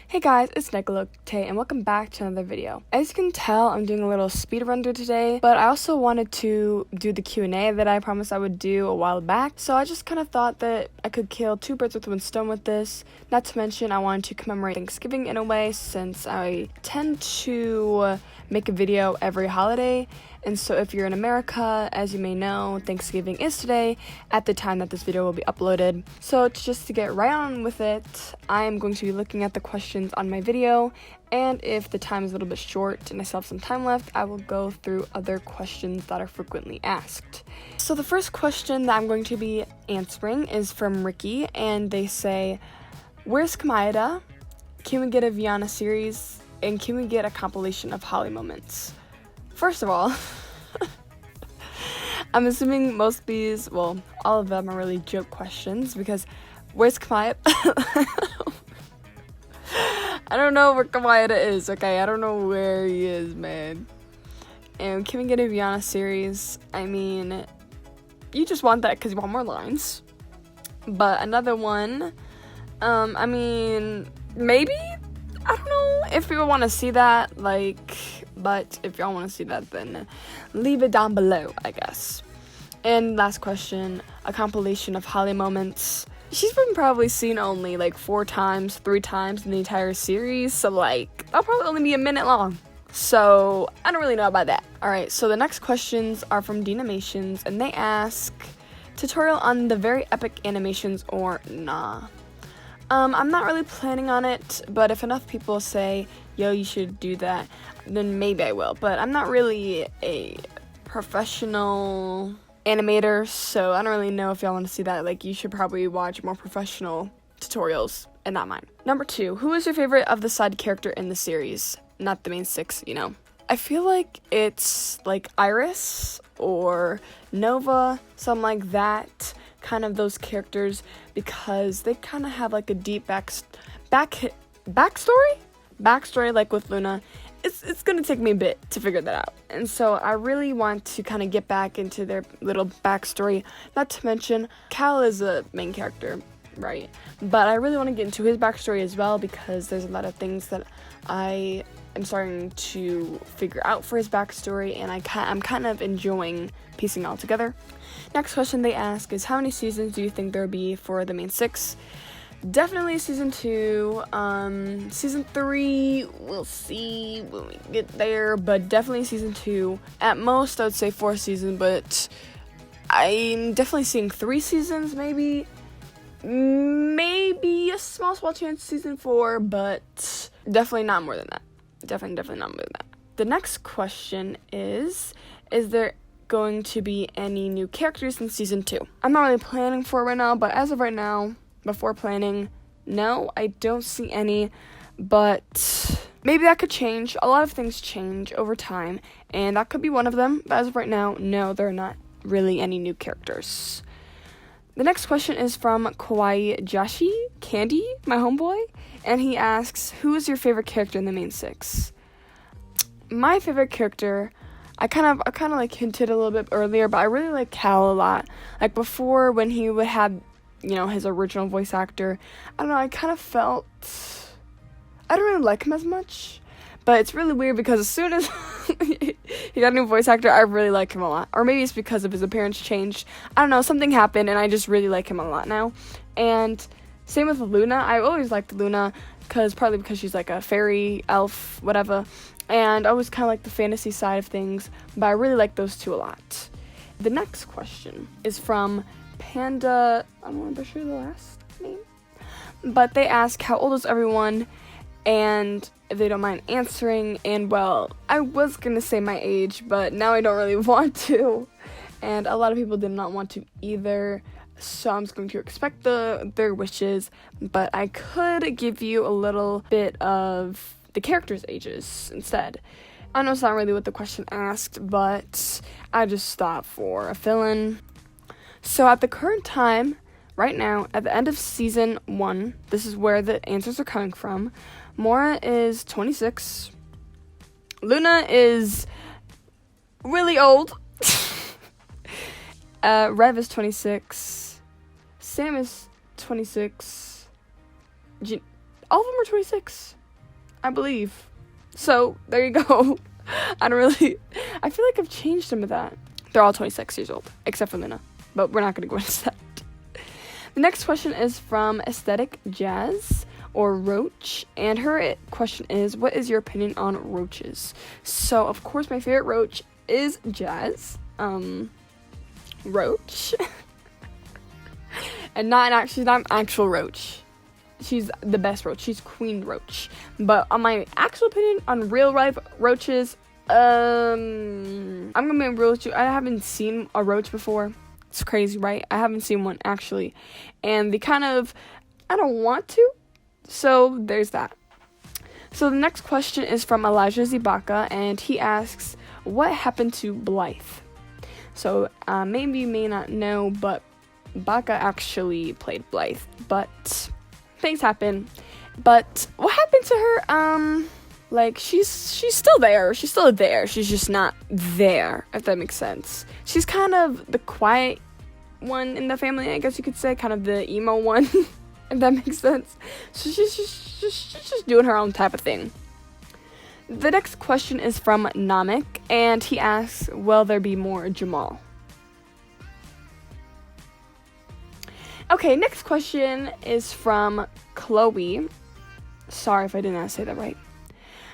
Hey guys, it's Untitled and welcome back to another video. As you can tell, I'm doing a little speed run through today, but I also wanted to do the Q&A that I promised I would do a while back, so I just kind of thought that I could kill two birds with one stone with this. Not to mention, I wanted to commemorate Thanksgiving in a way, since I tend to make a video every holiday, and so if you're in America, as you may know, Thanksgiving is today at the time that this video will be uploaded. So just to get right on with it, I am going to be looking at the questions on my video, and if the time is a little bit short and I still have some time left, I will go through other questions that are frequently asked. So the first question that I'm going to be answering is from Ricky, and they say, where's Kamayada? Can we get a Viana series? And can we get a compilation of Holly moments? First of all, I'm assuming most of these, well, all of them are really joke questions, because where's Kamayada? I don't know where Kamayada is, okay? I don't know where he is, man. And can we get a Viana series? I mean, you just want that because you want more lines. But another one, I mean, maybe? I don't know if people want to see that, but if y'all want to see that, then leave it down below, I guess. And last question, a compilation of Holly moments. She's been probably seen only 3 times in the entire series, so that'll probably only be a minute long. So I don't really know about that. Alright, so the next questions are from Danimations, and they ask, tutorial on the very epic animations or nah? I'm not really planning on it, but if enough people say, yo, you should do that, then maybe I will. But I'm not really a professional animator, so I don't really know if y'all want to see that. You should probably watch more professional tutorials and not mine. Number 2, who is your favorite of the side character in the series? Not the main 6, you know. I feel like it's Iris or Nova, something like that. Kind of those characters, because they kind of have a deep backstory with Luna. It's gonna take me a bit to figure that out, and so I really want to kind of get back into their little backstory. Not to mention, Cal is a main character, right? But I really want to get into his backstory as well, because there's a lot of things that I am starting to figure out for his backstory, and I'm kind of enjoying piecing it all together. Next question they ask is, how many seasons do you think there will be for the main 6? Definitely season 2. Season 3, we'll see when we get there, but definitely season 2. At most, I would say 4 seasons, but I'm definitely seeing 3 seasons, maybe a small chance season 4, but definitely not more than that. Definitely not more than that. The next question is there going to be any new characters in season 2? I'm not really planning for it right now, but as of right now, before planning, no, I don't see any, but maybe that could change. A lot of things change over time, and that could be one of them, but as of right now, no, there are not really any new characters. The next question is from Kawaii Joshi Candy, my homeboy, and he asks, who is your favorite character in the main 6? My favorite character, I kind of hinted a little bit earlier, but I really like Cal a lot. Before, when he would have, his original voice actor, I don't know, I kind of felt, I don't really like him as much, but it's really weird because as soon as he got a new voice actor, I really like him a lot. Or maybe it's because of his appearance changed. I don't know, something happened, and I just really like him a lot now. And same with Luna. I always liked Luna, partly because she's a fairy, elf, whatever. And I always kind of like the fantasy side of things, but I really like those two a lot. The next question is from Panda, I don't want to butcher the last name, but they ask, how old is everyone? And if they don't mind answering, and well, I was going to say my age, but now I don't really want to, and a lot of people did not want to either, so I'm just going to respect their wishes, but I could give you a little bit of the characters' ages instead. I know it's not really what the question asked, but I just thought for a fill-in. So at the current time, right now, at the end of season 1, this is where the answers are coming from. Mora is 26. Luna is really old. Rev is 26. Sam is 26. All of them are 26, I believe. So, there you go. I feel like I've changed some of that. They're all 26 years old, except for Luna. But we're not going to go into that. The next question is from Aesthetic Jazz, or Roach, and her question is, what is your opinion on roaches? So, of course, my favorite roach is Jazz. Roach. And she's not an actual roach. She's the best roach. She's Queen Roach. But on my actual opinion on real life roaches, I'm gonna be real with you. I haven't seen a roach before. It's crazy, right? I haven't seen one actually. And I don't want to. So there's that. So the next question is from Elijah Zibaka, and he asks, what happened to Blythe? So maybe you may not know, but Baka actually played Blythe, but things happen. But what happened to her? She's still there. She's still there. She's just not there, if that makes sense. She's kind of the quiet one in the family, I guess you could say, kind of the emo one, if that makes sense. So she's just doing her own type of thing. The next question is from Namek, and he asks, will there be more Jamal? Okay, next question is from Chloe. Sorry if I did not say that right.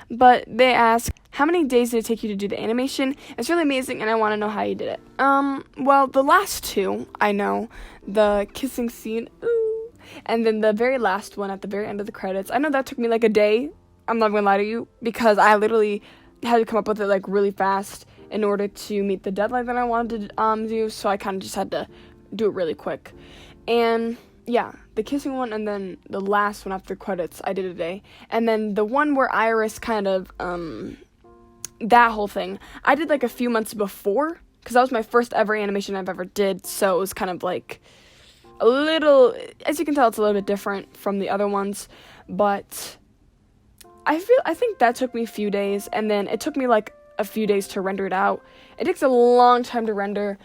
But they ask, how many days did it take you to do the animation? It's really amazing, and I want to know how you did it. Well, the last two, I know. The kissing scene, ooh. And then the very last one at the very end of the credits. I know that took me like a day. I'm not going to lie to you. Because I literally had to come up with it like really fast in order to meet the deadline that I wanted to do. So I kind of just had to do it really quick. And yeah, the kissing one and then the last one after credits, I did a day. And then the one where Iris kind of, that whole thing, I did like a few months before, because that was my first ever animation I've ever did, so it was kind of like a little, as you can tell, it's a little bit different from the other ones, but I think that took me a few days, and then it took me like a few days to render it out. It takes a long time to render,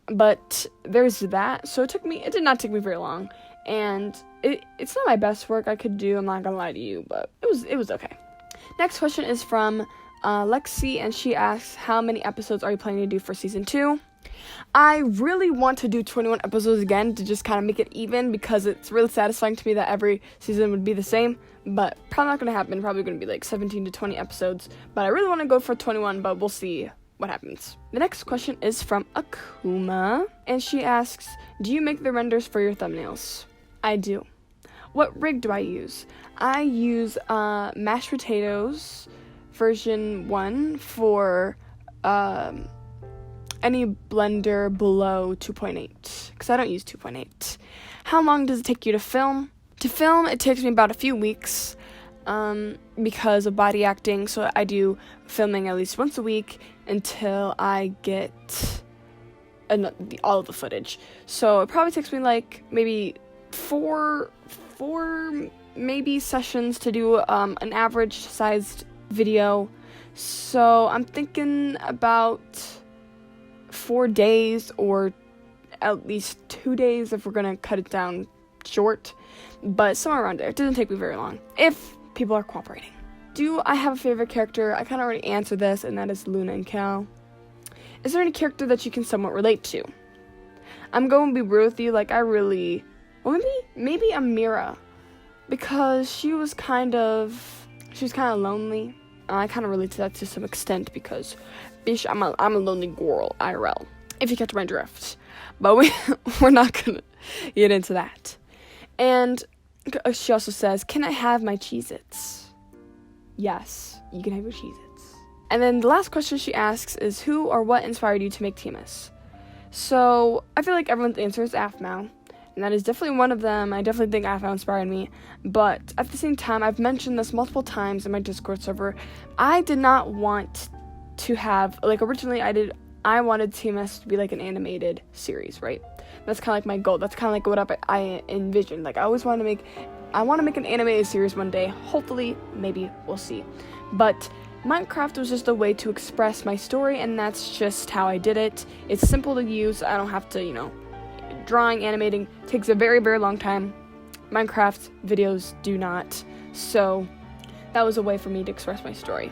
but there's that, so it did not take me very long. And it's not my best work I could do, I'm not gonna lie to you, but it was okay. Next question is from Lexi, and she asks, how many episodes are you planning to do for season 2? I really want to do 21 episodes again to just kind of make it even, because it's really satisfying to me that every season would be the same, but probably not gonna happen. Probably gonna be like 17 to 20 episodes, but I really want to go for 21, but we'll see what happens. The next question is from Akuma, and she asks, do you make the renders for your thumbnails? I do. What rig do I use? I use mashed potatoes version 1 for any blender below 2.8, because I don't use 2.8. How long does it take you to film? To film, it takes me about a few weeks because of body acting, so I do filming at least once a week until I get all of the footage. So it probably takes me like maybe four maybe sessions to do an average sized video. So I'm thinking about 4 days, or at least 2 days if we're gonna cut it down short, but somewhere around there. It doesn't take me very long if people are cooperating. Do I have a favorite character? I kind of already answered this, and that is Luna and Cal. Is there any character that you can somewhat relate to? I'm going to be real with you, like maybe Amira, because she was kind of lonely. I kind of relate to that to some extent, because bitch, I'm a lonely girl, IRL, if you catch my drift. But we're not gonna get into that. And she also says, can I have my Cheez-Its? Yes, you can have your Cheez-Its. And then the last question she asks is, who or what inspired you to make TMS? So I feel like everyone's answer is AFMAO, and that is definitely one of them. I definitely think AFMAO inspired me, but at the same time, I've mentioned this multiple times in my Discord server. I did not want to have, like, originally I wanted TMS to be like an animated series, right? That's kind of like my goal. That's kind of like what I envisioned. Like, I want to make an animated series one day. Hopefully, maybe, we'll see. But Minecraft was just a way to express my story, and that's just how I did it. It's simple to use. I don't have to, drawing, animating takes a very, very long time. Minecraft videos do not. So that was a way for me to express my story.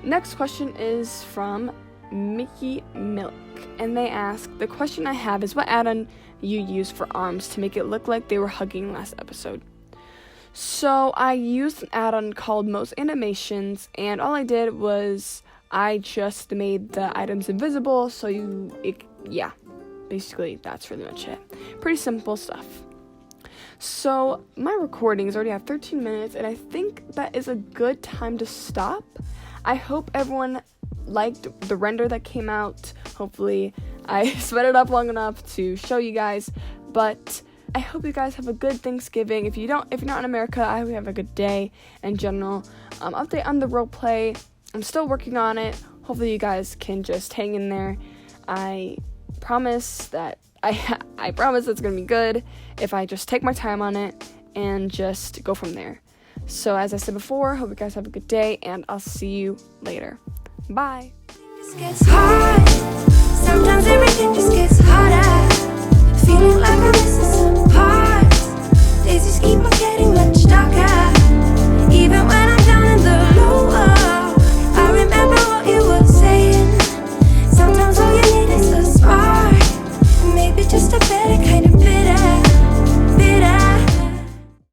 Next question is from Mickey Milk, and they ask, the question I have is, what add-on you use for arms to make it look like they were hugging last episode? So I used an add-on called Most Animations, and all I did was I just made the items invisible, so basically that's really much it. Pretty simple stuff. So my recordings already have 13 minutes, and I think that is a good time to stop. I hope everyone liked the render that came out. Hopefully I sped it up long enough to show you guys, but I hope you guys have a good Thanksgiving. If you're not in America, I hope you have a good day in general. Update on the role play. I'm still working on it. Hopefully you guys can just hang in there. I promise that I promise it's gonna be good if I just take my time on it and just go from there. So as I said before, hope you guys have a good day, and I'll see you later. Bye. Sometimes everything just gets